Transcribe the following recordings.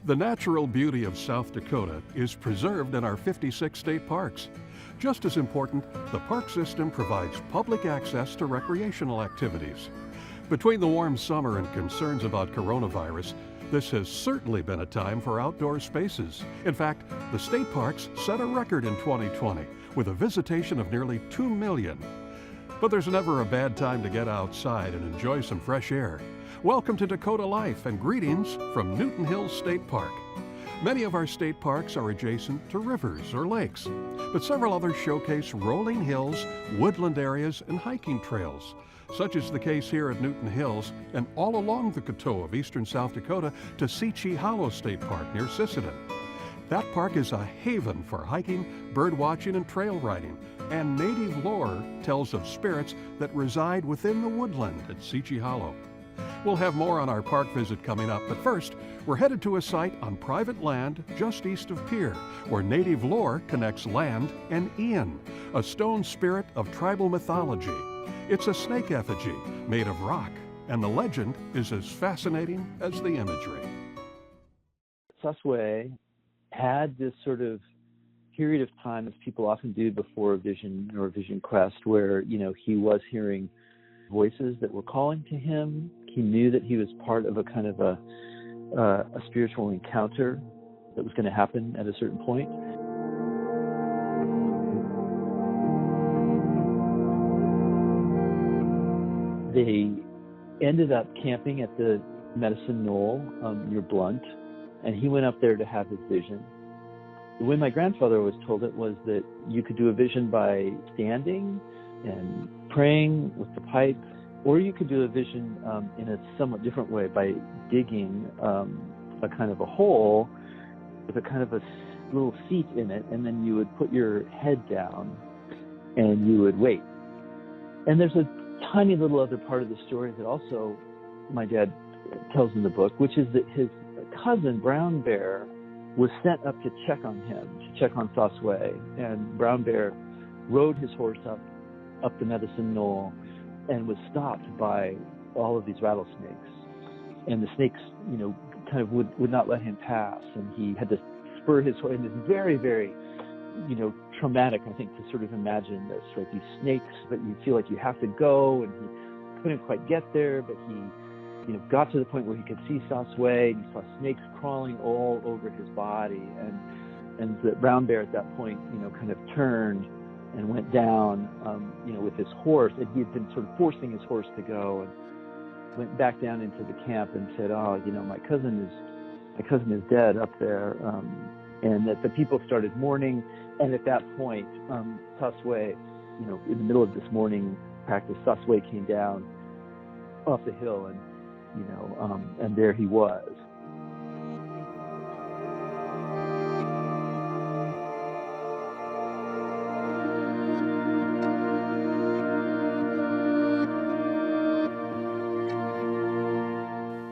The natural beauty of South Dakota is preserved in our 56 state parks. Just as important, the park system provides public access to recreational activities. Between the warm summer and concerns about coronavirus, this has certainly been a time for outdoor spaces. In fact, the state parks set a record in 2020 with a visitation of nearly 2 million. But there's never a bad time to get outside and enjoy some fresh air. Welcome to Dakota Life and greetings from Newton Hills State Park. Many of our state parks are adjacent to rivers or lakes, but several others showcase rolling hills, woodland areas, and hiking trails. Such is the case here at Newton Hills and all along the Coteau of eastern South Dakota to Seechee Hollow State Park near Sisseton. That park is a haven for hiking, bird watching, and trail riding, and native lore tells of spirits that reside within the woodland at Seechee Hollow. We'll have more on our park visit coming up, but first, we're headed to a site on private land just east of Pierre, where native lore connects land and Ian, a stone spirit of tribal mythology. It's a snake effigy made of rock, and the legend is as fascinating as the imagery. Sasway had this sort of period of time, as people often do before a vision or a vision quest, where, he was hearing voices that were calling to him. He knew that he was part of a kind of a spiritual encounter that was going to happen at a certain point. They ended up camping at the Medicine Knoll near Blunt, and he went up there to have his vision. The way my grandfather was told it was that you could do a vision by standing and praying with the pipe, or you could do a vision in a somewhat different way by digging a kind of a hole with a kind of a little seat in it, and then you would put your head down and you would wait. And there's a tiny little other part of the story that also my dad tells in the book, which is that his cousin, Brown Bear, was sent up to check on him, to check on Sasway. And Brown Bear rode his horse up the Medicine Knoll and was stopped by all of these rattlesnakes. And the snakes, kind of would not let him pass. And he had to spur his horse. And it's very, very, traumatic, I think, to sort of imagine this, right? These snakes, but you feel like you have to go, and he couldn't quite get there, but he, got to the point where he could see Sasway, and he saw snakes crawling all over his body, and the Brown Bear at that point, kind of turned and went down, with his horse, and he had been sort of forcing his horse to go, and went back down into the camp and said, my cousin is dead up there, and that the people started mourning. And at that point, Sasway, in the middle of this mourning practice, Sasway came down off the hill, and there he was.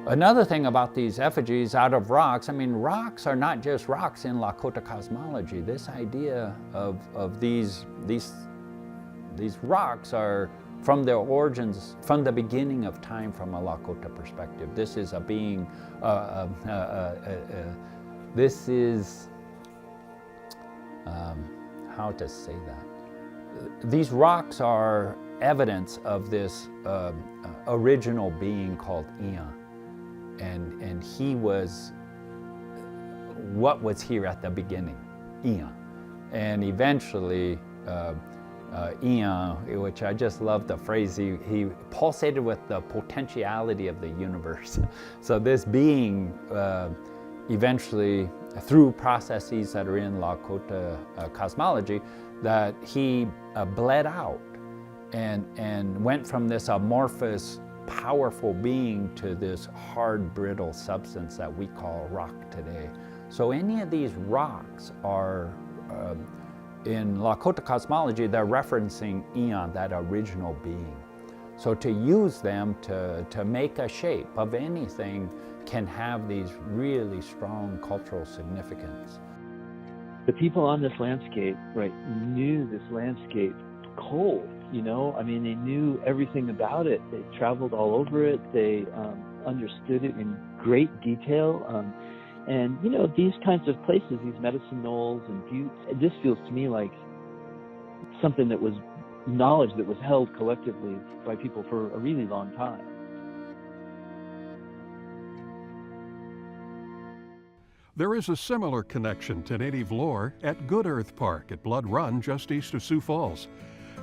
Another thing about these effigies out of rocks, rocks are not just rocks in Lakota cosmology. This idea of these rocks are from their origins, from the beginning of time from a Lakota perspective. This is a being, this is, how to say that? These rocks are evidence of this original being called Ian. And he was what was here at the beginning, Ian. And eventually, Ian, which I just love the phrase, he pulsated with the potentiality of the universe. So this being eventually, through processes that are in Lakota cosmology, that he bled out and went from this amorphous, powerful being to this hard, brittle substance that we call rock today. So any of these rocks are, in Lakota cosmology, they're referencing Ian, that original being. So to use them to make a shape of anything can have these really strong cultural significance. The people on this landscape, right, knew this landscape cold. They knew everything about it. They traveled all over it. They understood it in great detail. And, these kinds of places, these Medicine Knolls and Buttes, it just feels to me like something that was knowledge that was held collectively by people for a really long time. There is a similar connection to native lore at Good Earth Park at Blood Run just east of Sioux Falls.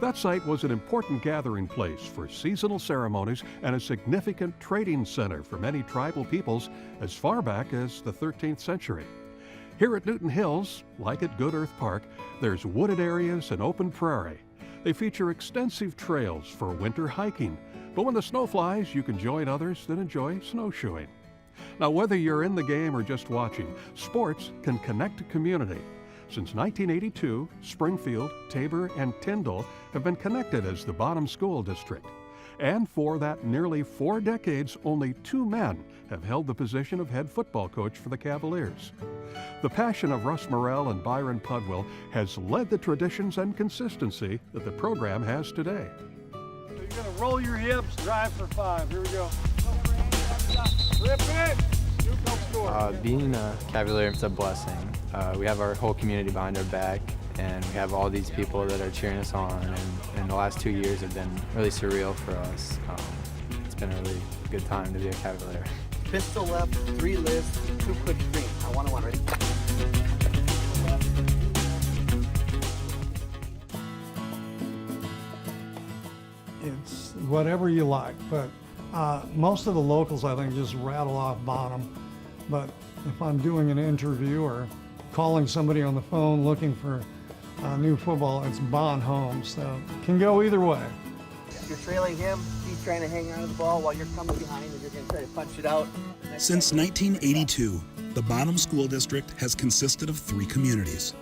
That site was an important gathering place for seasonal ceremonies and a significant trading center for many tribal peoples as far back as the 13th century. Here at Newton Hills, like at Good Earth Park, there's wooded areas and open prairie. They feature extensive trails for winter hiking, but when the snow flies, you can join others that enjoy snowshoeing. Now, whether you're in the game or just watching, sports can connect a community. Since 1982, Springfield, Tabor, and Tyndall have been connected as the Bonham School District. And for that nearly 4 decades, only 2 men have held the position of head football coach for the Cavaliers. The passion of Russ Morrell and Byron Pudwill has led the traditions and consistency that the program has today. So you're going to roll your hips, drive for 5. Here we go. Rip it! Being a Cavalier is a blessing. We have our whole community behind our back, and we have all these people that are cheering us on, and the last 2 years have been really surreal for us. It's been a really good time to be a Cavalier. Pistol left, 3 lifts, 2 quick streams. I want to one ready. It's whatever you like, but most of the locals, I think, just rattle off Bonham. But if I'm doing an interview or calling somebody on the phone looking for new football, it's Bon Home, so it can go either way. You're trailing him, he's trying to hang on to the ball while you're coming behind and you're going to try to punch it out. Since 1982, the Bonham School District has consisted of 3 communities: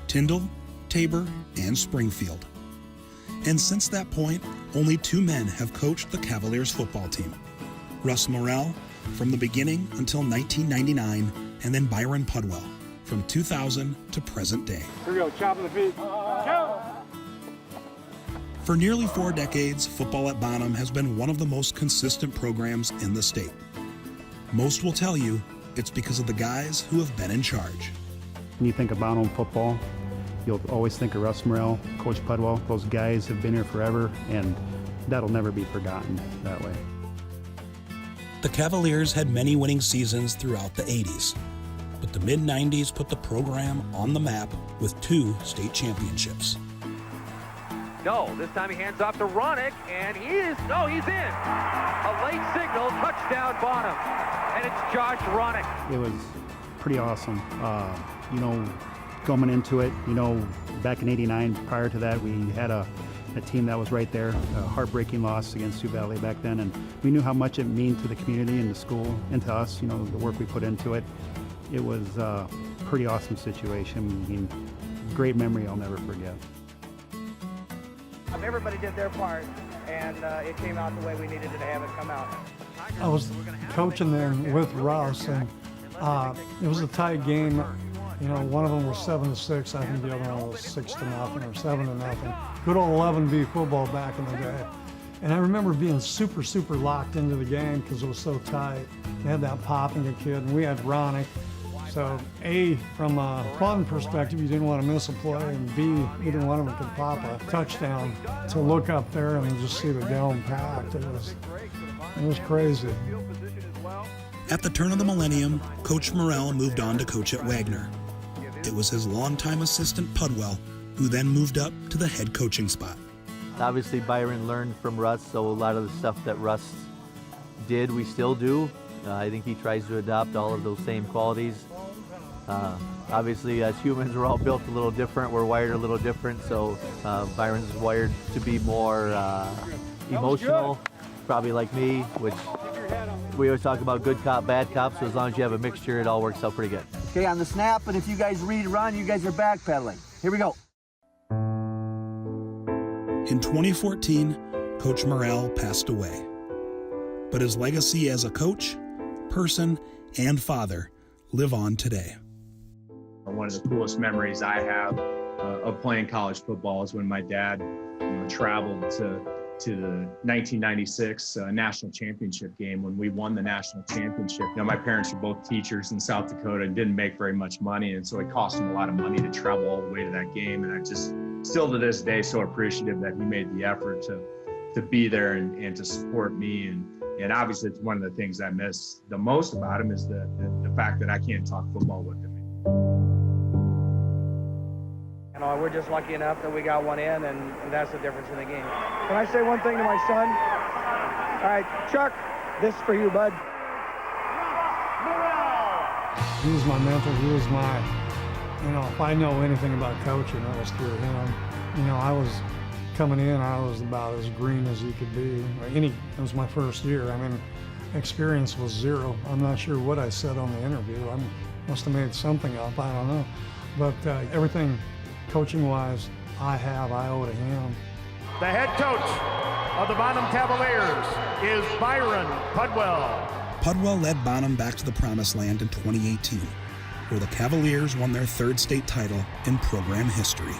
Tyndall, Tabor, and Springfield. And since that point, only 2 men have coached the Cavaliers football team: Russ Morrell from the beginning until 1999, and then Byron Pudwill from 2000 to present day. Here we go, chop of the feet. Go! For nearly 4 decades, football at Bonham has been one of the most consistent programs in the state. Most will tell you it's because of the guys who have been in charge. When you think of Bonham football, you'll always think of Russ Morrell, Coach Pudwill. Those guys have been here forever, and that'll never be forgotten that way. The Cavaliers had many winning seasons throughout the 80s, but the mid-90s put the program on the map with 2 state championships. No, this time he hands off to Ronick, and he's in. A late signal, touchdown Bonham, and it's Josh Ronick. It was pretty awesome. Coming into it, back in '89, prior to that, we had a team that was right there, a heartbreaking loss against Sioux Valley back then, and we knew how much it meant to the community and the school and to us, the work we put into it. It was a pretty awesome situation. Great memory I'll never forget. Everybody did their part, and it came out the way we needed it to have it come out. I was coaching there with Russ, and it was a tight game. One of them was 7-6. I think the other one was 6-0 or 7-0. Good old 11V football back in the day. And I remember being super, super locked into the game because it was so tight. They had that popping a kid, and we had Ronick. So A, from a fun perspective, you didn't want to miss a play, and B, either one of them could pop a touchdown. To look up there and just see the dome packed, it was crazy. At the turn of the millennium, Coach Morrell moved on to coach at Wagner. It was his longtime assistant Pudwill who then moved up to the head coaching spot. Obviously, Byron learned from Russ, so a lot of the stuff that Russ did, we still do. I think he tries to adopt all of those same qualities. Obviously, as humans, we're all built a little different. We're wired a little different, so Byron's wired to be more emotional, probably like me, which we always talk about good cop, bad cop, so as long as you have a mixture, it all works out pretty good. Okay, on the snap, and if you guys read run, you guys are backpedaling. Here we go. In 2014, Coach Morrell passed away. But his legacy as a coach, person, and father live on today. One of the coolest memories I have of playing college football is when my dad traveled to to the 1996 national championship game when we won the national championship. You know, my parents were both teachers in South Dakota and didn't make very much money, and so it cost them a lot of money to travel all the way to that game. And I just still to this day so appreciative that he made the effort to be there and to support me. And obviously it's one of the things I miss the most about him is the fact that I can't talk football with him. You know, we're just lucky enough that we got one in, and that's the difference in the game. Can I say one thing to my son? All right, Chuck, this is for you, bud. He was my mentor. He was my, you know, if I know anything about coaching, it was through him. You know, I was coming in, I was about as green as you could be. It was my first year. I mean, experience was zero. I'm not sure what I said on the interview. I must have made something up, I don't know. But everything coaching-wise I owe to him. The head coach of the Bonham Cavaliers is Byron Pudwell. Pudwell led Bonham back to the promised land in 2018, where the Cavaliers won their third state title in program history.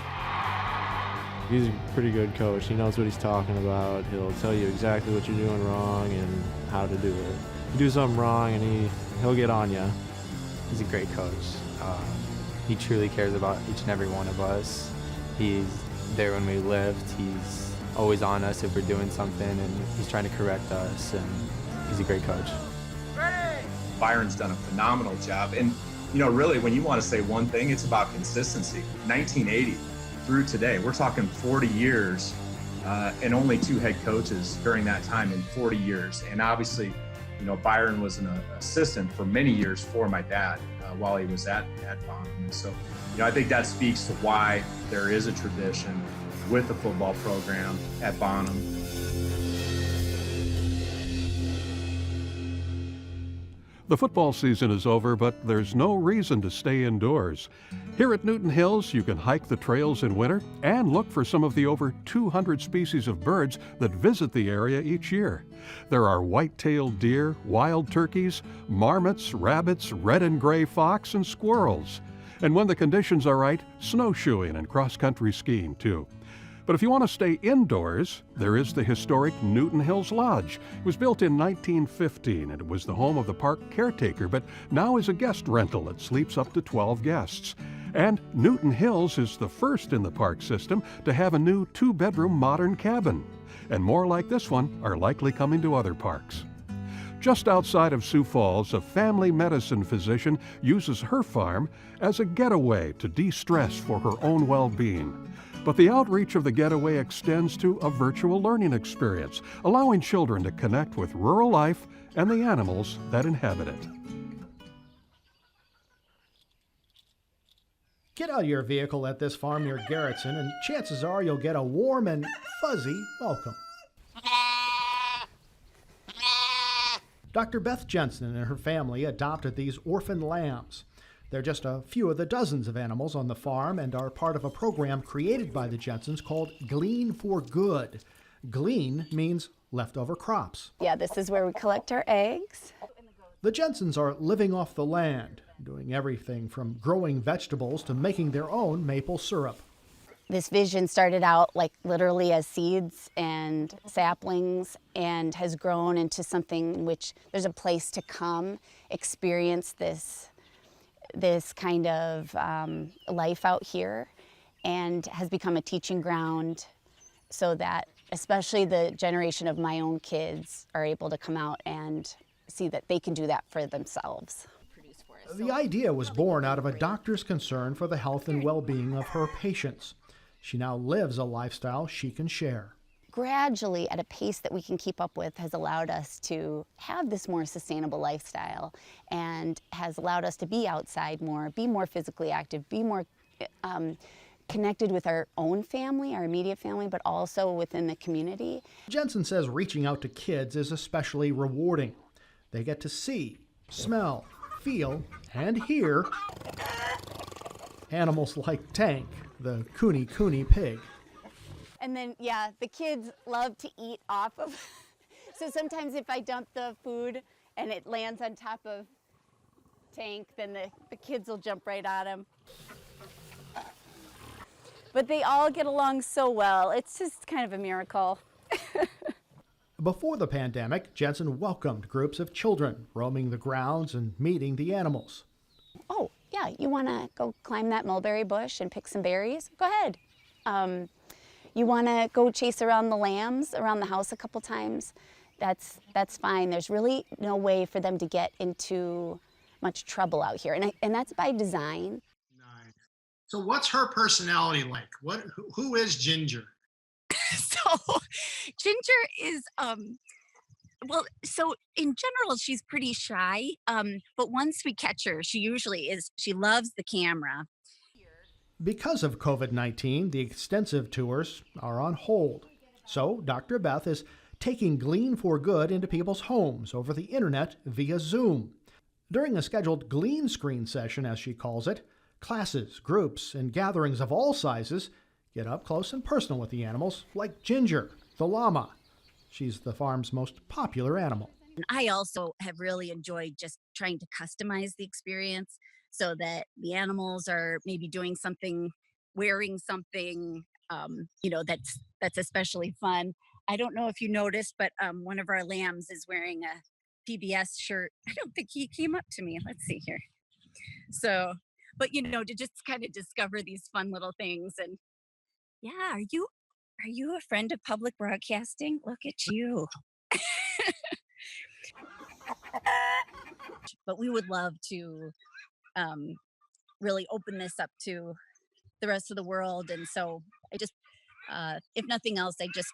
He's a pretty good coach. He knows what he's talking about. He'll tell you exactly what you're doing wrong and how to do it. You do something wrong and he'll get on you. He's a great coach. He truly cares about each and every one of us. He's there when we lift. He's always on us if we're doing something, and he's trying to correct us, and he's a great coach. Byron's done a phenomenal job. And, you know, really, when you want to say one thing, it's about consistency. 1980 through today, we're talking 40 years and only 2 head coaches during that time in 40 years. And obviously, you know, Byron was an assistant for many years for my dad while he was at Bonham. And so, you know, I think that speaks to why there is a tradition with the football program at Bonham. The football season is over, but there's no reason to stay indoors. Here at Newton Hills, you can hike the trails in winter and look for some of the over 200 species of birds that visit the area each year. There are white-tailed deer, wild turkeys, marmots, rabbits, red and gray fox, and squirrels. And when the conditions are right, snowshoeing and cross-country skiing too. But if you want to stay indoors, there is the historic Newton Hills Lodge. It was built in 1915 and it was the home of the park caretaker, but now is a guest rental that sleeps up to 12 guests. And Newton Hills is the first in the park system to have a new 2-bedroom modern cabin. And more like this one are likely coming to other parks. Just outside of Sioux Falls, a family medicine physician uses her farm as a getaway to de-stress for her own well-being. But the outreach of the getaway extends to a virtual learning experience, allowing children to connect with rural life and the animals that inhabit it. Get out of your vehicle at this farm near Garrettson, and chances are you'll get a warm and fuzzy welcome. Dr. Beth Jensen and her family adopted these orphan lambs. They're just a few of the dozens of animals on the farm and are part of a program created by the Jensens called Glean for Good. Glean means leftover crops. Yeah, this is where we collect our eggs. The Jensens are living off the land, doing everything from growing vegetables to making their own maple syrup. This vision started out like literally as seeds and saplings and has grown into something in which there's a place to come experience this kind of life out here, and has become a teaching ground so that especially the generation of my own kids are able to come out and see that they can do that for themselves. The idea was born out of a doctor's concern for the health and well-being of her patients. She now lives a lifestyle she can share. Gradually, at a pace that we can keep up with, has allowed us to have this more sustainable lifestyle and has allowed us to be outside more, be more physically active, be more connected with our own family, our immediate family, but also within the community. Jensen says reaching out to kids is especially rewarding. They get to see, smell, feel, and hear animals like Tank, the Cooney pig. And then, yeah, the kids love to eat off of. So sometimes if I dump the food and it lands on top of Tank, then the kids will jump right on him. But they all get along so well. It's just kind of a miracle. Before the pandemic, Jensen welcomed groups of children roaming the grounds and meeting the animals. Oh, yeah, you want to go climb that mulberry bush and pick some berries? Go ahead. You want to go chase around the lambs around the house a couple times? That's fine. There's really no way for them to get into much trouble out here, and that's by design. Nice. So what's her personality like? Who is Ginger? So Ginger is well, so in general she's pretty shy, but once we catch her, she usually is. She loves the camera. Because of COVID-19, the extensive tours are on hold. So Dr. Beth is taking Glean for Good into people's homes over the internet via Zoom. During a scheduled Glean Screen session, as she calls it, classes, groups, and gatherings of all sizes get up close and personal with the animals, like Ginger, the llama. She's the farm's most popular animal. I also have really enjoyed just trying to customize the experience so that the animals are maybe doing something, wearing something, that's especially fun. I don't know if you noticed, but one of our lambs is wearing a PBS shirt. I don't think he came up to me. Let's see here. So, but to just kind of discover these fun little things. And yeah, are you a friend of public broadcasting? Look at you. But we would love to really open this up to the rest of the world. And so I just, if nothing else, I just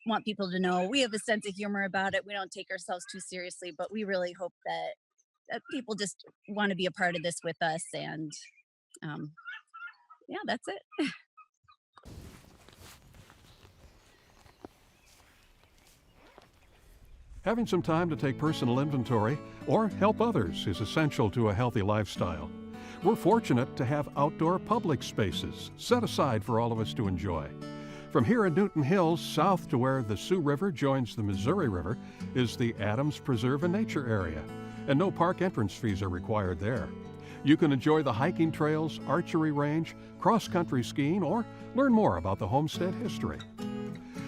want people to know we have a sense of humor about it. We don't take ourselves too seriously, but we really hope that people just want to be a part of this with us. And yeah, that's it. Having some time to take personal inventory or help others is essential to a healthy lifestyle. We're fortunate to have outdoor public spaces set aside for all of us to enjoy. From here in Newton Hills, south to where the Sioux River joins the Missouri River, is the Adams Preserve and Nature Area, and no park entrance fees are required there. You can enjoy the hiking trails, archery range, cross-country skiing, or learn more about the homestead history.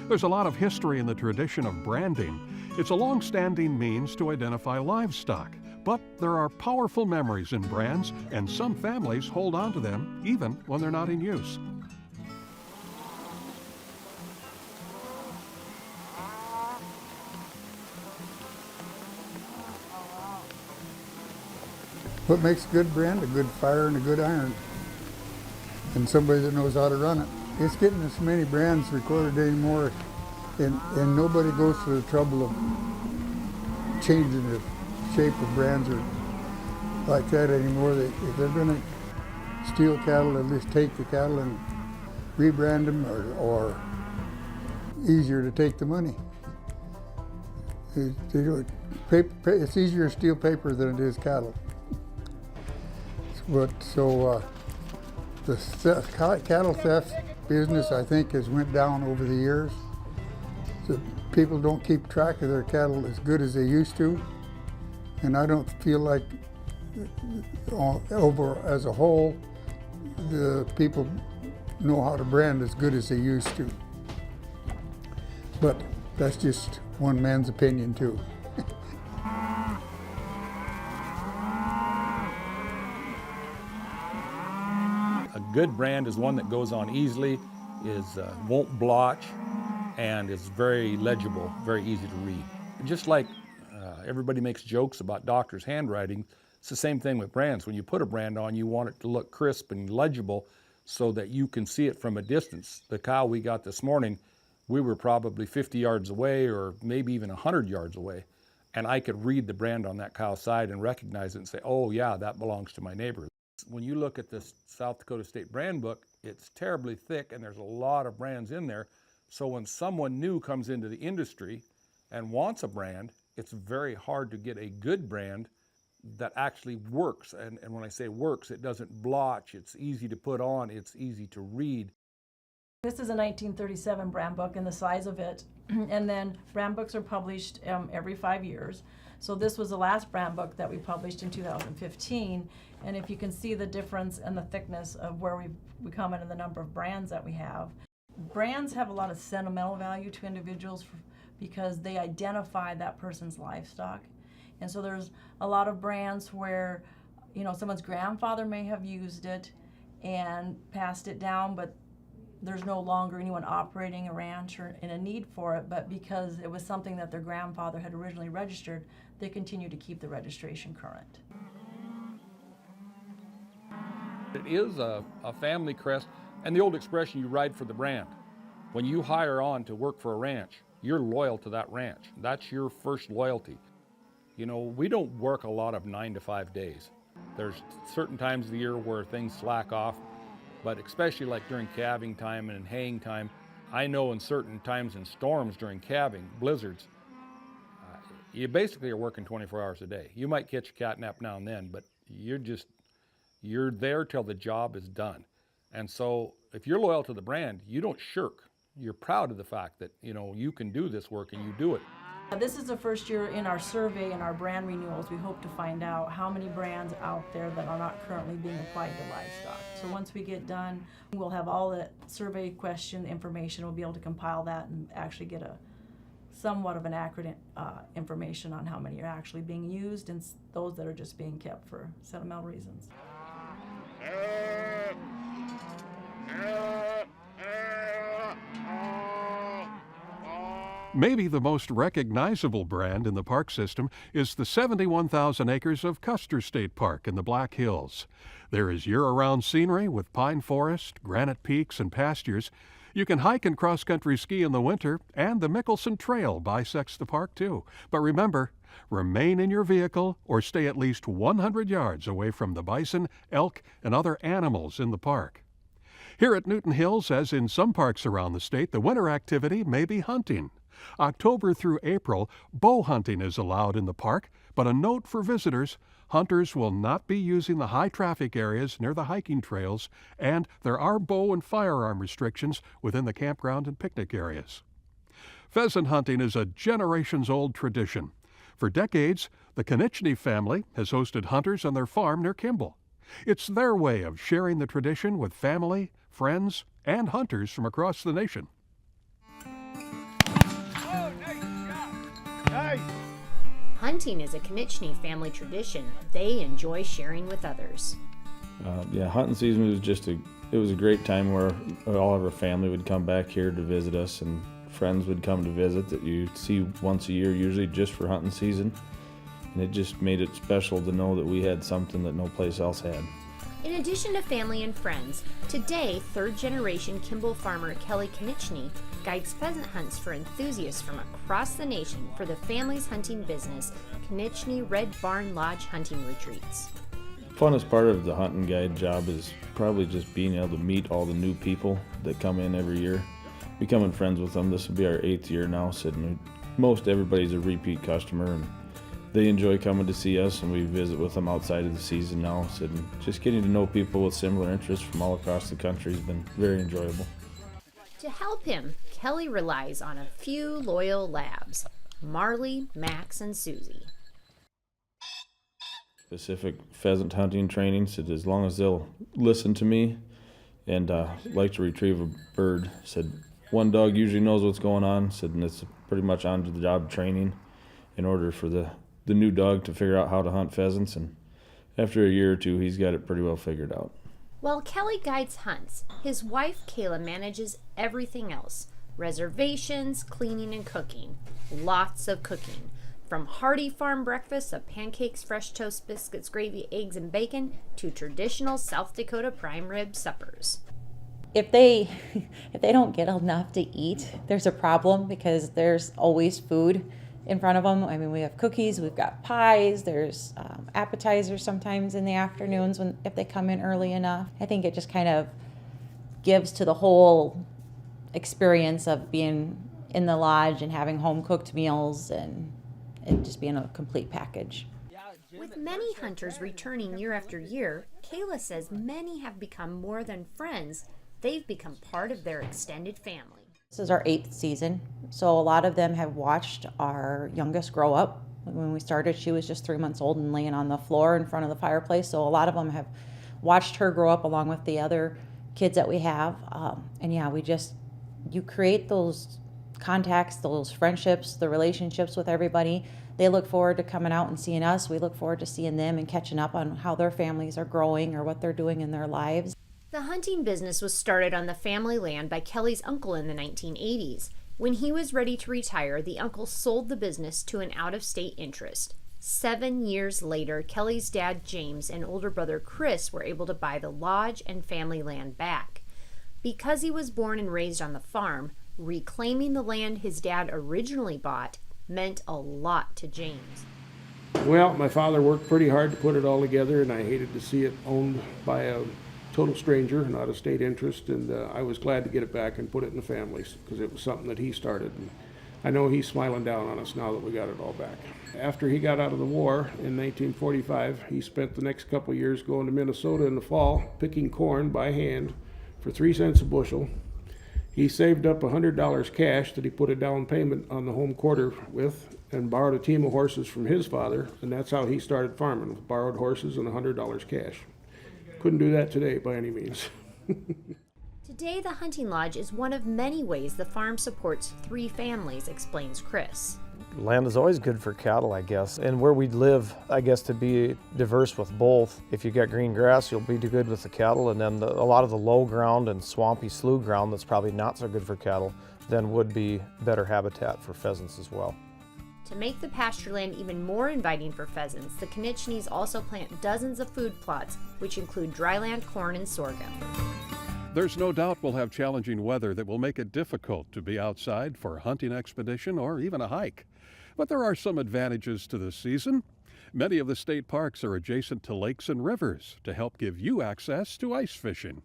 There's a lot of history in the tradition of branding. It's a long-standing means to identify livestock, but there are powerful memories in brands, and some families hold on to them even when they're not in use. What makes a good brand? A good fire and a good iron, and somebody that knows how to run it. It's getting as many brands recorded anymore, and nobody goes to the trouble of changing the shape of brands or like that anymore. If they're going to steal cattle, they'll just take the cattle and rebrand them, or easier to take the money. It's easier to steal paper than it is cattle. The cattle theft business, I think, has went down over the years. So people don't keep track of their cattle as good as they used to, and I don't feel like over as a whole the people know how to brand as good as they used to. But that's just one man's opinion too. A good brand is one that goes on easily, won't blotch, and is very legible, very easy to read. Just like everybody makes jokes about doctors' handwriting, it's the same thing with brands. When you put a brand on, you want it to look crisp and legible so that you can see it from a distance. The cow we got this morning, we were probably 50 yards away or maybe even 100 yards away, and I could read the brand on that cow's side and recognize it and say, oh yeah, that belongs to my neighbor. When you look at this South Dakota State Brand Book, it's terribly thick and there's a lot of brands in there. So when someone new comes into the industry and wants a brand, it's very hard to get a good brand that actually works. And when I say works, it doesn't blotch, it's easy to put on, it's easy to read. This is a 1937 brand book and the size of it. And then brand books are published every 5 years. So this was the last brand book that we published in 2015. And if you can see the difference and the thickness of where we come in and the number of brands that we have. Brands have a lot of sentimental value to individuals because they identify that person's livestock. And so there's a lot of brands where, you know, someone's grandfather may have used it and passed it down, but there's no longer anyone operating a ranch or in a need for it, but because it was something that their grandfather had originally registered, they continue to keep the registration current. It is a family crest, and the old expression, you ride for the brand. When you hire on to work for a ranch, you're loyal to that ranch. That's your first loyalty. You know, we don't work a lot of 9 to 5 days. There's certain times of the year where things slack off, but especially like during calving time and haying time, I know in certain times in storms during calving, blizzards, you basically are working 24 hours a day. You might catch a catnap now and then, but you're there till the job is done. And so if you're loyal to the brand, you don't shirk. You're proud of the fact that, you know, you can do this work and you do it. This is the first year in our survey and our brand renewals. We hope to find out how many brands out there that are not currently being applied to livestock. So once we get done, we'll have all the survey question information. We'll be able to compile that and actually get a somewhat of an accurate information on how many are actually being used and those that are just being kept for sentimental reasons. Maybe the most recognizable brand in the park system is the 71,000 acres of Custer State Park in the Black Hills. There is year-round scenery with pine forest, granite peaks, and pastures. You can hike and cross-country ski in the winter, and the Mickelson Trail bisects the park too. But remember, remain in your vehicle or stay at least 100 yards away from the bison, elk, and other animals in the park. Here at Newton Hills, as in some parks around the state, the winter activity may be hunting. October through April, bow hunting is allowed in the park, but a note for visitors, hunters will not be using the high traffic areas near the hiking trails, and there are bow and firearm restrictions within the campground and picnic areas. Pheasant hunting is a generations-old tradition. For decades, the Konieczny family has hosted hunters on their farm near Kimball. It's their way of sharing the tradition with family, friends, and hunters from across the nation. Hunting is a Konieczny family tradition they enjoy sharing with others. Yeah, hunting season was it was a great time where all of our family would come back here to visit us, and friends would come to visit that you'd see once a year, usually just for hunting season. And it just made it special to know that we had something that no place else had. In addition to family and friends, today third-generation Kimball farmer Kelly Konieczny guides pheasant hunts for enthusiasts from across the nation for the family's hunting business, Konieczny Red Barn Lodge Hunting Retreats. Funnest part of the hunting guide job is probably just being able to meet all the new people that come in every year, becoming friends with them. This will be our 8th year now, sitting. Most everybody's a repeat customer, and they enjoy coming to see us, and we visit with them outside of the season now. So just getting to know people with similar interests from all across the country has been very enjoyable. To help him, Kelly relies on a few loyal labs, Marley, Max, and Susie. Specific pheasant hunting training, said as long as they'll listen to me and like to retrieve a bird, said one dog usually knows what's going on, said, and it's pretty much on to the job training in order for the new dog to figure out how to hunt pheasants, and after a year or two, he's got it pretty well figured out. While Kelly guides hunts, his wife Kayla manages everything else: reservations, cleaning, and cooking. Lots of cooking. From hearty farm breakfasts of pancakes, fresh toast, biscuits, gravy, eggs, and bacon to traditional South Dakota prime rib suppers. If they don't get enough to eat, there's a problem because there's always food in front of them. I mean, we have cookies, we've got pies, there's appetizers sometimes in the afternoons if they come in early enough. I think it just kind of gives to the whole experience of being in the lodge and having home-cooked meals and just being a complete package. With many hunters returning year after year, Kayla says many have become more than friends. They've become part of their extended family. This is our 8th season, so a lot of them have watched our youngest grow up. When we started, she was just 3 months old and laying on the floor in front of the fireplace, so a lot of them have watched her grow up along with the other kids that we have. And yeah, you create those contacts, those friendships, the relationships with everybody. They look forward to coming out and seeing us. We look forward to seeing them and catching up on how their families are growing or what they're doing in their lives. The hunting business was started on the family land by Kelly's uncle in the 1980s. When he was ready to retire, the uncle sold the business to an out-of-state interest. 7 years later, Kelly's dad, James, and older brother, Chris, were able to buy the lodge and family land back. Because he was born and raised on the farm, reclaiming the land his dad originally bought meant a lot to James. Well, my father worked pretty hard to put it all together, and I hated to see it owned by a total stranger, not a state interest, and I was glad to get it back and put it in the families because it was something that he started. And I know he's smiling down on us now that we got it all back. After he got out of the war in 1945, he spent the next couple of years going to Minnesota in the fall, picking corn by hand for 3 cents a bushel. He saved up $100 cash that he put a down payment on the home quarter with and borrowed a team of horses from his father, and that's how he started farming, with borrowed horses and $100 cash. Couldn't do that today by any means. Today, the hunting lodge is one of many ways the farm supports 3 families, explains Chris. Land is always good for cattle, I guess. And where we live, I guess, to be diverse with both. If you got green grass, you'll be good with the cattle, and then a lot of the low ground and swampy slough ground that's probably not so good for cattle, then would be better habitat for pheasants as well. To make the pasture land even more inviting for pheasants, the Konichinis also plant dozens of food plots, which include dryland corn and sorghum. There's no doubt we'll have challenging weather that will make it difficult to be outside for a hunting expedition or even a hike. But there are some advantages to this season. Many of the state parks are adjacent to lakes and rivers to help give you access to ice fishing.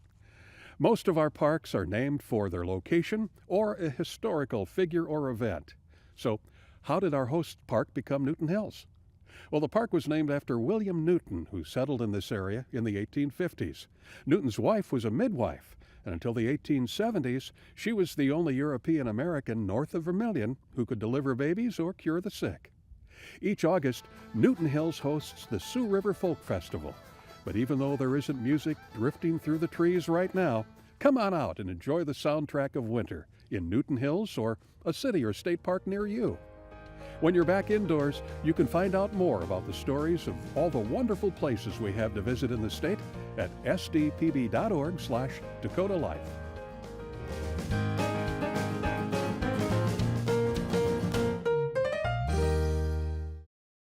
Most of our parks are named for their location or a historical figure or event. So, how did our host park become Newton Hills? Well, the park was named after William Newton, who settled in this area in the 1850s. Newton's wife was a midwife, and until the 1870s, she was the only European American north of Vermilion who could deliver babies or cure the sick. Each August, Newton Hills hosts the Sioux River Folk Festival. But even though there isn't music drifting through the trees right now, come on out and enjoy the soundtrack of winter in Newton Hills or a city or state park near you. When you're back indoors, you can find out more about the stories of all the wonderful places we have to visit in the state at sdpb.org/Dakota Life.